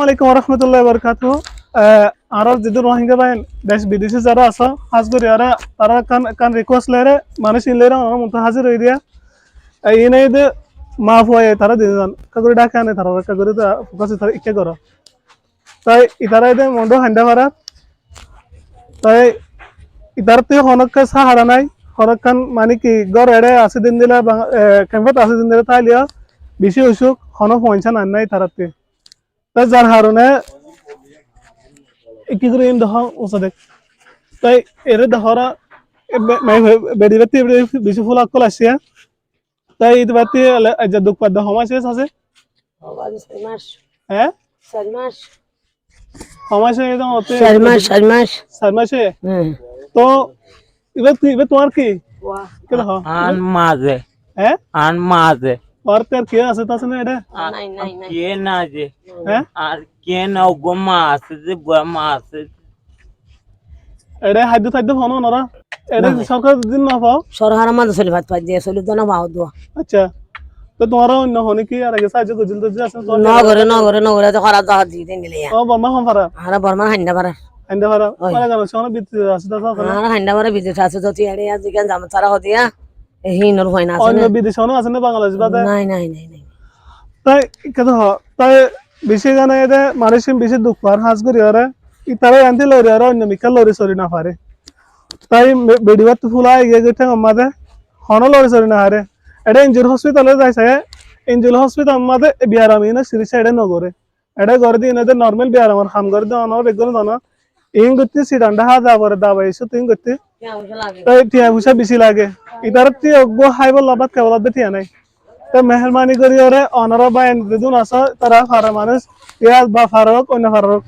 আলাইকুম রহমতুল্লাহ বরকাত। আর যদি রোহিঙ্গা বাহিন দেশ বিদেশে যারা আছে হাজ করি আর তারা কান রিকোয়েস্ট লেরে মানুষ ইনলেরে আমার মতো হাজির হয়ে দিয়া এই নাই যে মাফ হয়ে তারা দিয়ে যান কাকুরি ডাকে আনে তারা কাকুরি ফোকাস তারা ইকে করো তাই ইতারা এদের মন্ডো হান্ডা মারা তাই ইতার তুই হনক সাহারা নাই হনক কান মানে কি গড় এড়ে আছে দিন দিলে ক্যাম্পত আছে দিন দিলে তাই লিয়া বেশি অসুখ হনক পয়সা নাই তারাতে তাই যার হারণে কি করে ইন দেখা ওসা দেখ তাই এর দেখারা বেড়ি বাতি বেশি ফুল আকল আসিয়া তাই ঈদ বাতি আজ দুঃখ পাদ্য সময় শেষ আছে হ্যাঁ 4 মাস সময় শেষ একদম হতে 4 মাস তো এবার তোমার কি কেন আন মাঝে হ্যাঁ আন মাঝে আর তার কে আছে তাছে না এটা নাই কে না যে হ্যাঁ আর কে না গো মাছ যে মাছ এটা খাদ্য ফোন ওরা এটা সরকার দিন না পাও সরহার মাঝে চলি ভাত পাই দিয়ে চলি তো না পাও দোয়া আচ্ছা তো তোমার অন্য হনে কি আর আগে সাহায্য করছিল তো আছে নগরে তো করা দাও দি দেন গেলে ও বর্মা ফোন পারা আর বর্মা হান্ডা পারা আইন্দা পারা মানে গান শোনা বিতে আছে তো আর হান্ডা পারা বিদেশ আছে তো তিয়ারে আজ কেন জাম তারা হদিয়া হিনর হয় না অন্য বিদেশ হনো আছে না বাংলাদেশ বাদে নাই তাই কত তাই বেশি গানে এতে মানুষ বেশি দুঃখ আর হাজ করি আরে ইতারে আনতে লরি আর অন্য মিকা লরি সরি না পারে তাই বেডিবাত ফুলা ইয়ে গেতে আমাদে হনো লরি সরি না হারে এটা ইনজুর হসপিটালে যাইছে ইনজুর হসপিটাল আমাদে বিয়ারামি না সিরি সাইডে নগরে এটা করে দিন এতে নরমাল বিয়ারামার হাম করে দাও না বেগুন দাও না ইং গতি সিডান্ডা হা যা করে দাবা এসো তুই গতি তাই টিয়া পয়সা বেশি লাগে ইতার তি অগ্য হাইব লাবাত কেবল টিয়া নাই তো মেহরবানি করি ওরে অনারা বা দুজন আছে তারা ফারা মানুষ ইয়াজ বা ফারক অন্য ফারক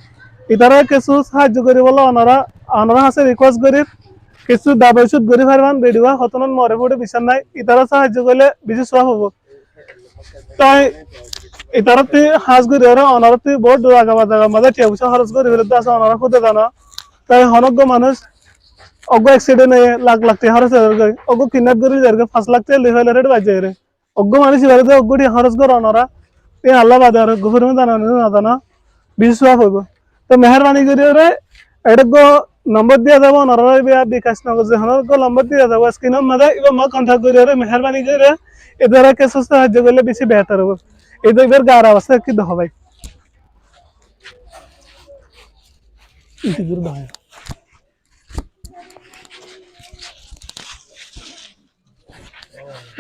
ইতারা কিছু সাহায্য করি বলে অনারা আছে রিকোয়েস্ট করি কিছু দাবাই সুদ করি ফারবান বেডিবা হতনন মরে পড়ে বিচার নাই ইতারা সাহায্য করলে বেশি সব হবো তাই ইতারা তুই হাজ করি ওরে অনারা তুই বহুত জায়গা মাঝে টিয়া পয়সা খরচ করি ফেলে আছে অনারা খুঁজে জানা তাই হনজ্ঞ মানুষ অজ্ঞ অ্যাক্সিডেন্ট হয়ে লাখ টাকা খরচ হয়ে অজ্ঞ কিডন্যাপ করি 5 লাখ টাকা লিখে রেট বাজে রে অজ্ঞ মানুষ এবারে অজ্ঞ টিয়া খরচ করে অনারা এই আল্লাহ বাদে আর গভর্নমেন্ট জানা বিশ্বাস হইব তো মেহরবানি করি ওরে এটা নম্বর দিয়া যাব অনারা বিকাশ নগর যে নম্বর দিয়া যাব স্ক্রিনের মাঝে এবার মা কন্ট্যাক্ট করি ওরে মেহরবানি করে এদের কিছু সাহায্য করলে বেশি বেহতর হবো এদের এবার গার অবস্থা কি দেখো ভাই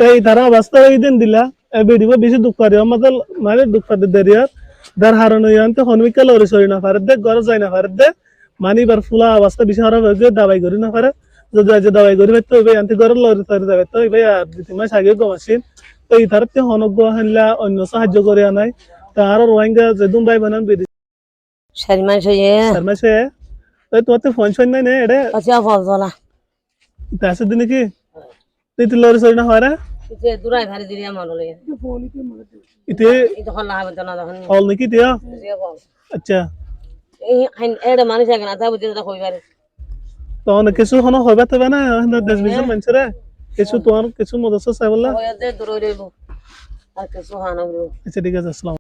এই ধারা অবস্থা এই দিন দিলা বেডিব বেশি দুঃখ পারি আমাদের মানে দুঃখ পাতে দেরিয়ার দার হারণ হইয়ান্তে হনমিকা লরি সরি না পারে দে ঘরে যাই না পারে দে মানি বার ফুলা অবস্থা বেশি খারাপ হয়ে গিয়ে দাবাই করি না পারে যদি আজ দাবাই করি তো ভাই আনতে ঘরে লরি সরি যাবে তো ভাই আর 2 মাস আগে গমাসিন তো এই ধারতে হনজ্ঞ হানলা অন্য সাহায্য করে আনাই তার রোহিঙ্গা যেদুন ভাই বানান বিদেশ 4 মাস হয়ে 4 মাসে তো তোমাতে ফোন শোন নাই এটা আচ্ছা ফলজলা তাসে দিন কি তুই লরি সরি না হয় ইতে দুরাই ভারি দিরিয়া মনলে ইতে ইতে হল হবে তো না দেখুন হল নাকি দিয়া আচ্ছা এই এড়ে মানুষ আগে না তা বুঝতে তো কইবারে তো অনেক কিছু হনো হইবা তবে না দেশ বিদেশের মানুষরা কিছু তোমার কিছু মদত চাই বললা ওই দে দূরে রইব আর কিছু হানা আচ্ছা ঠিক আছে আসসালাম